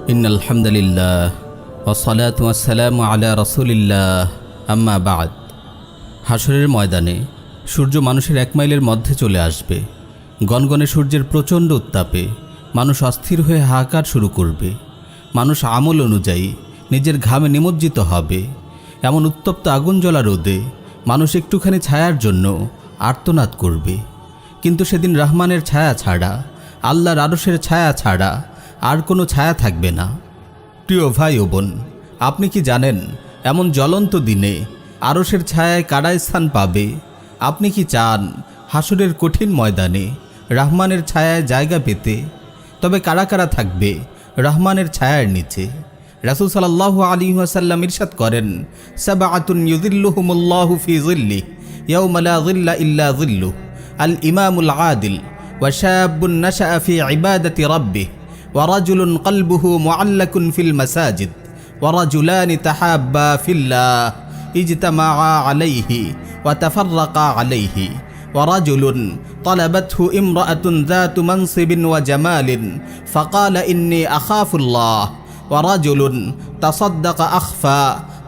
ইন্নাল হামদুলিল্লাহ ওয়াসসালাতু ওয়াসসালামু আলা রাসূলিল্লাহ আম্মা বা'দ। হাশরের ময়দানে সূর্য মানুষের 1 মাইলের মধ্যে চলে আসবে। গনগনে সূর্যের প্রচণ্ড উত্তাপে মানুষ অস্থির হয়ে হাহাকার শুরু করবে। মানুষ আমল অনুযায়ী নিজের ঘামে নিমজ্জিত হবে। এমন উত্তপ্ত আগুন জ্বলা রোদে মানুষ একটুখানি ছায়ার জন্য আর্তনাদ করবে। কিন্তু সেদিন রহমানের ছায়া ছাড়া, আল্লাহর আরশের ছায়া ছাড়া আর কোনো ছায়া থাকবে না। প্রিয় ভাই ও বোন, আপনি কি জানেন এমন জ্বলন্ত দিনে আরশের ছায়ায় কারা স্থান পাবে? আপনি কি চান হাশরের কঠিন ময়দানে রহমানের ছায়ায় জায়গা পেতে? তবে কারা কারা থাকবে রহমানের ছায়ার নিচে? রাসূল সাল্লাল্লাহু আলাইহি ওয়াসাল্লাম ইরশাদ করেন, সাবআতুন ইউযিল্লুহুমুল্লাহু ফি যিল্লিহি ইয়াওমা লা যিল্লা ইল্লা যিল্লুহু, আল ইমামুল আদিল ওয়া শাবুন নাশাআ ফি ইবাদাতি রাব্বিহি ورجل قلبه معلق في المساجد ورجلان تحابا في الله اجتمعا عليه وتفرقا عليه ورجل طلبته امرأة ذات منصب وجمال فقال إني أخاف الله ورجل تصدق أخفى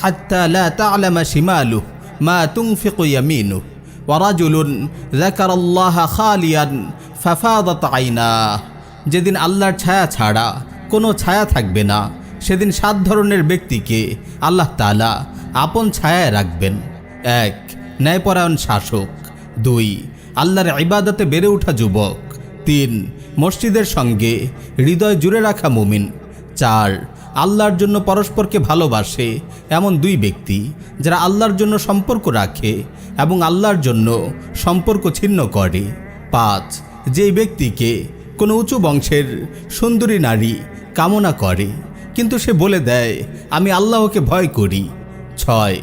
حتى لا تعلم شماله ما تنفق يمينه ورجل ذكر الله خاليا ففاضت عيناه। যেদিন আল্লাহর ছায়া ছাড়া কোনো ছায়া থাকবে না, সেদিন 7 ধরনের ব্যক্তিকে আল্লাহ তাআলা আপন ছায়ায় রাখবেন। 1. ন্যায়পরায়ণ শাসক। 2. আল্লাহর ইবাদতে বেড়ে ওঠা যুবক। 3. মসজিদের সঙ্গে হৃদয় জুড়ে রাখা মুমিন। 4. আল্লাহর জন্য পরস্পরকে ভালোবাসে এমন 2 ব্যক্তি যারা আল্লাহর জন্য সম্পর্ক রাখে এবং আল্লাহর জন্য সম্পর্ক ছিন্ন করে। 5. যেই ব্যক্তিকে কোনো উঁচু বংশের সুন্দরী নারী কামনা করে কিন্তু সে বলে দেয় আমি আল্লাহকে ভয় করি। 6.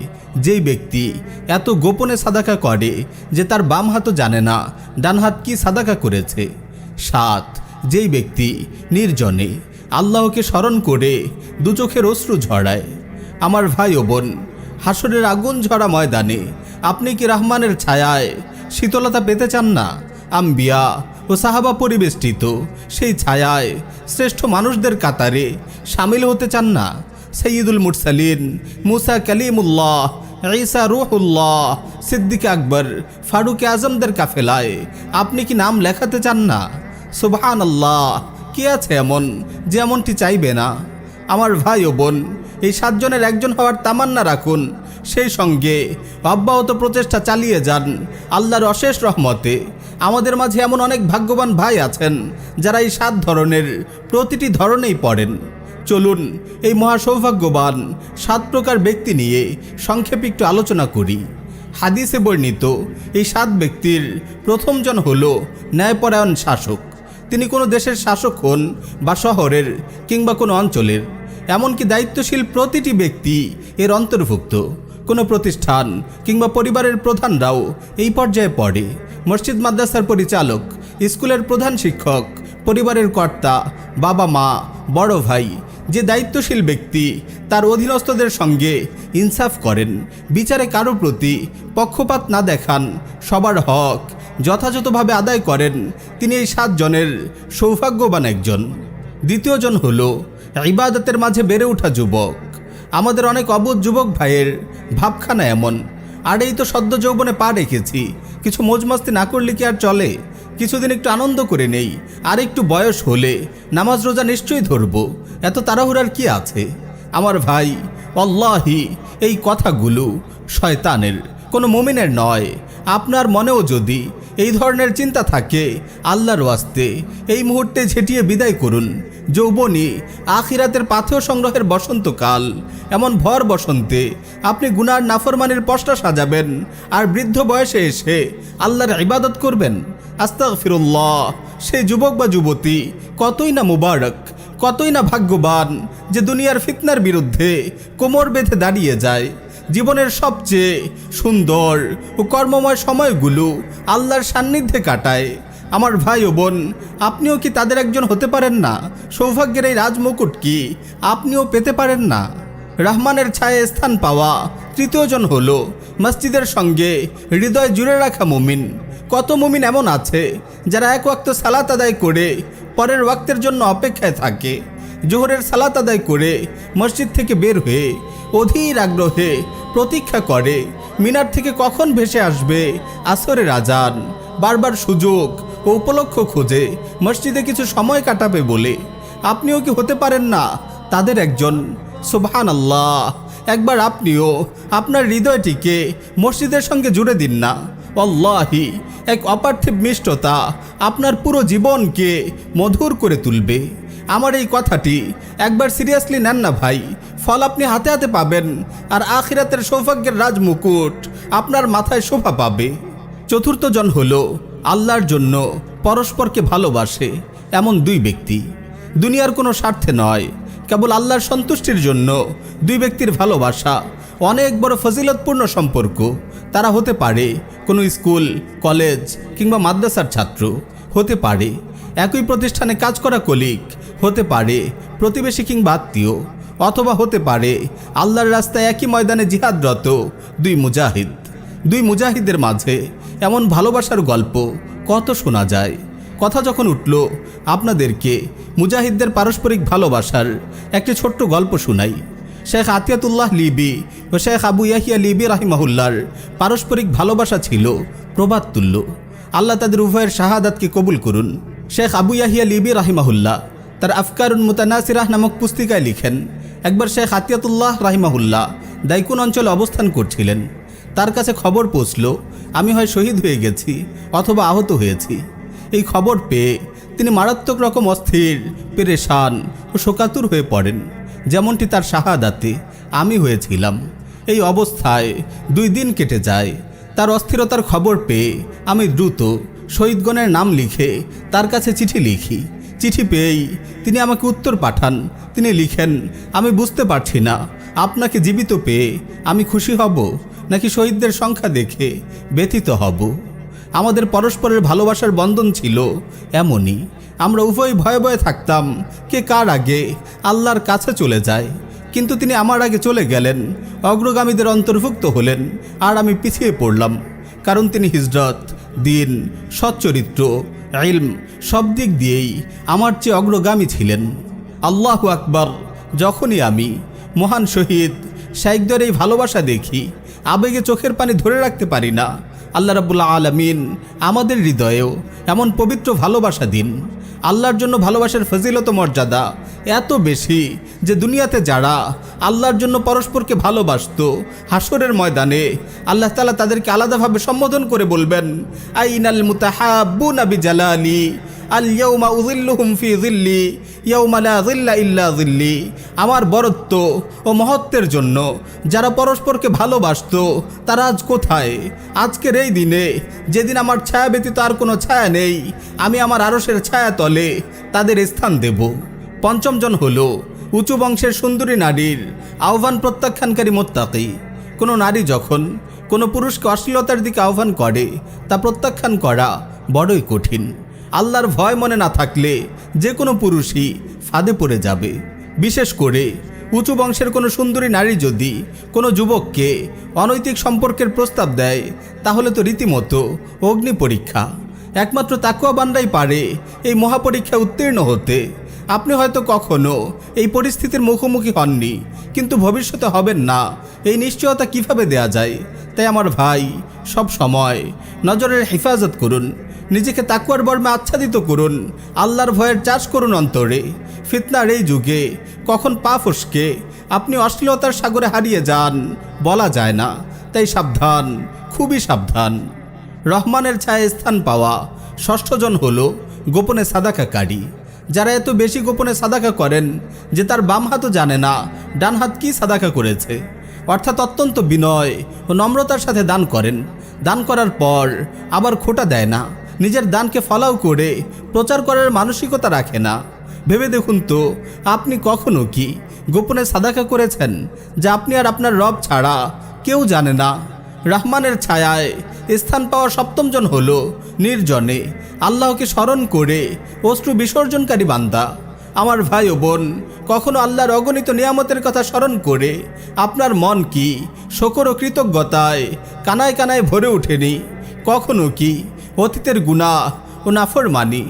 যেই ব্যক্তি এত গোপনে সাদাকা করে যে তার বাম হাতও জানে না ডান হাত কি সাদাকা করেছে। 7. যেই ব্যক্তি নির্জনে আল্লাহকে স্মরণ করে 2 চোখের অশ্রু ঝরায়। আমার ভাই ও বোন, হাশরের আগুন ঝরা ময়দানে আপনি কি রহমানের ছায়ায় শীতলতা পেতে চান না? আম্বিয়া ও সাহাবা পরিবেষ্টিত সেই ছায়ায় শ্রেষ্ঠ মানুষদের কাতারে শামিল হতে চান না? সৈয়দুল মুরসালিন, মুসা কালিমুল্লাহ, ঈসা রূহুল্লাহ, সিদ্দিক আকবর, ফারুক আজমদের কাফেলায় আপনি কি নাম লেখাতে চান না? সুবহানাল্লাহ, কি আছে এমন যে এমনটি চাইবে না? আমার ভাই ও বোন, এই 7 জনের একজন হওয়ার তামান্না রাখুন, সেই সঙ্গে অব্যাহত প্রচেষ্টা চালিয়ে যান। আল্লাহর অশেষ রহমতে আমাদের মাঝে এমন অনেক ভাগ্যবান ভাই আছেন যারা এই 7 ধরনের প্রতিটি ধরনেই পড়েন। চলুন এই মহা সৌভাগ্যবান 7 প্রকার ব্যক্তি নিয়ে সংক্ষেপে একটু আলোচনা করি। হাদিসে বর্ণিত এই 7 ব্যক্তির প্রথমজন হল ন্যায়পরায়ণ শাসক। তিনি কোনো দেশের শাসক হন বা শহরের কিংবা কোনো অঞ্চলের, এমনকি দায়িত্বশীল প্রতিটি ব্যক্তি এর অন্তর্ভুক্ত। কোনো প্রতিষ্ঠান কিংবা পরিবারের প্রধানরাও এই পর্যায়ে পড়ে। মসজিদ মাদ্রাসার পরিচালক, স্কুলের প্রধান শিক্ষক, পরিবারের কর্তা, বাবা মা, বড় ভাই, যে দায়িত্বশীল ব্যক্তি তার অধীনস্থদের সঙ্গে ইনসাফ করেন, বিচারে কারো প্রতি পক্ষপাত না দেখান, সবার হক যথাযথভাবে আদায় করেন, তিনি এই 7 জনের সৌভাগ্যবান একজন। দ্বিতীয়জন হল ইবাদতের মাঝে বেড়ে ওঠা যুবক। আমাদের অনেক অবুঝ যুবক ভাইয়ের ভাবখানা এমন, আর এই তো সদ্য যৌবনে পা রেখেছি, কিছু মজমস্তি না করলে কি আর চলে? কিছুদিন একটু আনন্দ করে নেই, আর একটু বয়স হলে নামাজ রোজা নিশ্চয়ই ধরব, এত তাড়াহুড়ার কি আছে? আমার ভাই, আল্লাহি এই কথাগুলো শয়তানের, কোনো মুমিনের নয়। আপনার মনেও যদি এই ধরনের চিন্তা থাকে, আল্লাহর ওয়াস্তে এই মুহূর্তে ঝেঁটিয়ে বিদায় করুন। যৌবনী আখিরাতের পাথেয় সংগ্রহের বসন্তকাল, এমন ভর বসন্তে আপনি গুনার নাফরমানির পশরা সাজাবেন আর বৃদ্ধ বয়সে এসে আল্লাহর ইবাদত করবেন? আস্তাগফিরুল্লাহ। সেই যুবক বা যুবতী কতই না মুবারক, কতই না ভাগ্যবান যে দুনিয়ার ফিতনার বিরুদ্ধে কোমর বেঁধে দাঁড়িয়ে যায়। জীবনের সবচেয়ে সুন্দর ও কর্মময় সময়গুলো আল্লাহর সান্নিধ্যে কাটায়। আমার ভাই ও বোন, আপনিও কি তাদের একজন হতে পারেন না? সৌভাগ্যের এই রাজমুকুট কি আপনিও পেতে পারেন না? রহমানের ছায়ায় স্থান পাওয়া তৃতীয়জন হল মসজিদের সঙ্গে হৃদয় জুড়ে রাখা মুমিন। কত মুমিন এমন আছে যারা 1 ওয়াক্ত সালাত আদায় করে পরের ওয়াক্তের জন্য অপেক্ষায় থাকে, জোহরের সালাত আদায় করে মসজিদ থেকে বের হয়ে অধীর আগ্রহে প্রতীক্ষা করে মিনার থেকে কখন ভেসে আসবে আসরের আজান। বারবার সুযোগ ও উপলক্ষ খোঁজে মসজিদে কিছু সময় কাটাবে বলে। আপনিও কি হতে পারেন না তাদের একজন? সুবহানাল্লাহ। একবার আপনিও আপনার হৃদয়টিকে মসজিদের সঙ্গে জুড়ে দিন না। আল্লাহি, এক অপার্থিব মিষ্টতা আপনার পুরো জীবনকে মধুর করে তুলবে। আমার এই কথাটি একবার সিরিয়াসলি নেন না ভাই, ফল আপনি হাতে হাতে পাবেন, আর আখিরাতের সৌভাগ্যের রাজমুকুট আপনার মাথায় শোভা পাবে। চতুর্থ জন হলো আল্লাহর জন্য পরস্পরকে ভালোবাসে এমন দুই ব্যক্তি। দুনিয়ার কোনো স্বার্থে নয়, কেবল আল্লাহর সন্তুষ্টির জন্য দুই ব্যক্তির ভালোবাসা অনেক বড় ফজিলতপূর্ণ সম্পর্ক। তারা হতে পারে কোনো স্কুল, কলেজ কিংবা মাদ্রাসার ছাত্র, হতে পারে একই প্রতিষ্ঠানে কাজ করা কলিগ, হতে পারে প্রতিবেশী কিংবা আত্মীয়, অথবা হতে পারে আল্লাহর রাস্তায় একই ময়দানে জিহাদরত দুই মুজাহিদ। দুই মুজাহিদের মাঝে এমন ভালোবাসার গল্প কত শোনা যায়। কথা যখন উঠল, আপনাদেরকে মুজাহিদদের পারস্পরিক ভালোবাসার একটি ছোট্ট গল্প শুনাই। শেখ আতিয়াতুল্লাহ লিবি ও শেখ আবু ইয়াহিয়া লিবি রাহিমাহুল্লাহর পারস্পরিক ভালোবাসা ছিল প্রবাদ তুল্য। আল্লাহ তাদের উভয়ের শাহাদাতকে কবুল করুন। শেখ আবু ইয়াহিয়া লিবি রাহিমাহুল্লাহ তার আফকারুন মুতানাসিরাহ নামক পুস্তিকায় লিখেন, একবার শেখ আতিয়াতুল্লাহ রাহিমাহুল্লাহ দাইকুন অঞ্চলে অবস্থান করছিলেন। তার কাছে খবর পৌঁছল আমি হয় শহীদ হয়ে গেছি অথবা আহত হয়েছি। এই খবর পেয়ে তিনি মারাত্মক রকম অস্থির, পেরেশান ও শোকাতুর হয়ে পড়েন, যেমনটি তার শাহাদাতে আমি হয়েছিলাম। এই অবস্থায় 2 দিন কেটে যায়। তার অস্থিরতার খবর পেয়ে আমি দ্রুত শহীদগণের নাম লিখে তার কাছে চিঠি লিখি। চিঠি পেয়েই তিনি আমাকে উত্তর পাঠান। তিনি লিখেন, আমি বুঝতে পারছি না আপনাকে জীবিত পেয়ে আমি খুশি হব নাকি শহীদদের সংখ্যা দেখে ব্যথিত হব। আমাদের পরস্পরের ভালোবাসার বন্ধন ছিল এমনই, আমরা উভয় ভয়ে ভয়ে থাকতাম কে কার আগে আল্লাহর কাছে চলে যায়। কিন্তু তিনি আমার আগে চলে গেলেন, অগ্রগামীদের অন্তর্ভুক্ত হলেন, আর আমি পিছিয়ে পড়লাম। কারণ তিনি হিজরত, দিন, সচ্চরিত্র, ইলম সব দিক দিয়েই আমার চেয়ে অগ্রগামী ছিলেন। আল্লাহু আকবার। যখনই আমি মহান শহীদ শাইখদের এই ভালোবাসা দেখি, আবেগে চোখের পানি ধরে রাখতে পারি না। আল্লাহ রাব্বুল আলামিন আমাদের হৃদয়েও এমন পবিত্র ভালোবাসা দিন। আল্লাহর জন্য ভালোবাসার ফজিলত মর্যাদা এত বেশি যে দুনিয়াতে যারা আল্লাহর জন্য পরস্পরকে ভালোবাসত, হাসরের ময়দানে আল্লাহ তাআলা তাদেরকে আলাদাভাবে সম্বোধন করে বলবেন, আইনাল মুতাহাব্বুনা বিজালালি আল ইয়াউমা উযিল্লুহুম ফি যিল্লি ইয়াউমা লা যিল্লা ইল্লা যিল্লি। আমার বরত্ব ও মহত্বের জন্য যারা পরস্পরকে ভালোবাসত তারা আজ কোথায়? আজকের এই দিনে, যেদিন আমার ছায়া ব্যতীত আর কোনো ছায়া নেই, আমি আমার আরশের ছায়া তলে তাদের স্থান দেব। পঞ্চম জন হলো উঁচু বংশের সুন্দরী নারীর আহ্বান প্রত্যাখ্যানকারী মুত্তাকি। কোনো নারী যখন কোনো পুরুষকে অশ্লীলতার দিকে আহ্বান করে, তা প্রত্যাখ্যান করা বড়ই কঠিন। আল্লাহর ভয় মনে না থাকলে যে কোনো পুরুষই ফাঁদে পড়ে যাবে। বিশেষ করে উঁচু বংশের কোনো সুন্দরী নারী যদি কোনো যুবককে অনৈতিক সম্পর্কের প্রস্তাব দেয়, তাহলে তো রীতিমতো অগ্নি পরীক্ষা। একমাত্র তাকওয়াবানরাই পারে এই মহাপরীক্ষা উত্তীর্ণ হতে। আপনি হয়তো কখনো এই পরিস্থিতির মুখোমুখি হননি, কিন্তু ভবিষ্যতে হবেন না, এই নিশ্চয়তা কিভাবে দেয়া যায়? তাই আমার ভাই, সব সময় নজরের হেফাজত করুন, নিজেকে তাকওয়ার বর্মে আচ্ছাদিত করুন, আল্লাহর ভয়ের চাষ করুন অন্তরে। ফিতনার এই যুগে কখন পা ফসকে আপনি অশ্লীলতার সাগরে হারিয়ে যান বলা যায় না। তাই সাবধান, খুবই সাবধান। রহমানের ছায়ায় স্থান পাওয়া ষষ্ঠ জন হলো গোপনে সাদাকাকারী। যারা এত বেশি গোপনে সাদাকা করেন যে তার বাম হাতও জানে না ডান হাত কি সাদাকা করেছে। অর্থাৎ অত্যন্ত বিনয় ও নম্রতার সাথে দান করেন। দান করার পর আবার খোটা দেয় না, নিজের দানকে ফলাও করে প্রচার করার মানসিকতা রাখে না। ভেবে দেখুন তো, আপনি কখনো কি গোপনে সাদাকা করেছেন যা আপনি আর আপনার রব ছাড়া কেউ জানে না? রহমানের ছায়ায় স্থান পাওয়া সপ্তম জন হলো নির্জনে আল্লাহকে স্মরণ করে অশ্রু বিসর্জনকারী বান্দা। আমার ভাই ও বোন, কখনো আল্লাহর অগণিত নিয়ামতের কথা স্মরণ করে আপনার মন কি শকর ও কৃতজ্ঞতায় কানায় কানায় ভরে ওঠেনি? কখনো কি অতীতের গুনাহ ও নাফরমানি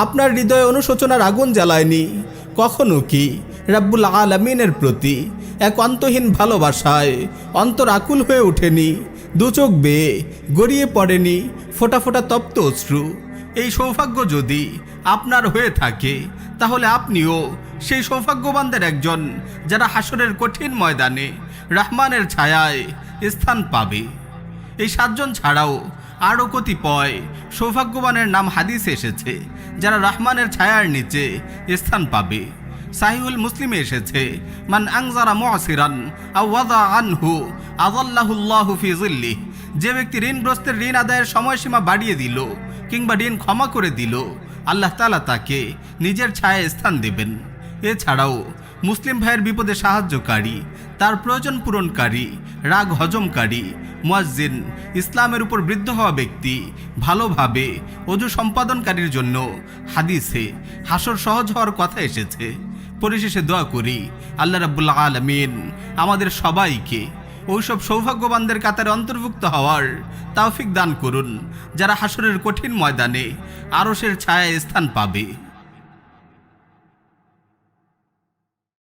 আপনার হৃদয়ে অনুশোচনার আগুন জ্বালায়নি? কখনো কি রাব্বুল আলামিনের প্রতি এক অন্তহীন ভালোবাসায় অন্তর আকুল হয়ে ওঠেনি? দু চোখ বেয়ে গড়িয়ে পড়েনি ফোঁটা ফোঁটা তপ্ত অশ্রু? এই সৌভাগ্য যদি আপনার হয়ে থাকে তাহলে আপনিও সেই সৌভাগ্যবানদের একজন, যারা হাসরের কঠিন ময়দানে রহমানের ছায়ায় স্থান পাবে। এই 7 জন ছাড়াও আরও কতিপয় সৌভাগ্যবানের নাম হাদিসে এসেছে, যারা রহমানের ছায়ার নিচে স্থান পাবে। সাহিহুল মুসলিমে এসেছে, মান আনজারা মুআসিরান আও ওয়াদা আনহু আযাল্লাহুল্লাহু ফি যিল্লিহ। যে ব্যক্তি ঋণগ্রস্তের ঋণ আদায়ের সময়সীমা বাড়িয়ে দিল কিংবা ঋণ ক্ষমা করে দিল, আল্লাহ তাআলা তাকে নিজের ছায়ায় স্থান দেবেন। এছাড়াও মুসলিম ভাইয়ের বিপদে সাহায্যকারী, তার প্রয়োজন পূরণকারী, রাগ হজমকারী, মুয়াজ্জিন, ইসলামের উপর বৃদ্ধ হওয়া ব্যক্তি, ভালোভাবে ওযু সম্পাদনকারীর জন্য হাদিসে হাসর সহজ হওয়ার কথা এসেছে। পরিশেষে দোয়া করি আল্লাহ রাব্বুল আলামিন আমাদের সবাইকে ওইসব সৌভাগ্যবানদের কাতারে অন্তর্ভুক্ত হওয়ার তৌফিক দান করুন, যারা হাসরের কঠিন ময়দানে আরশের ছায়ায় স্থান পাবে।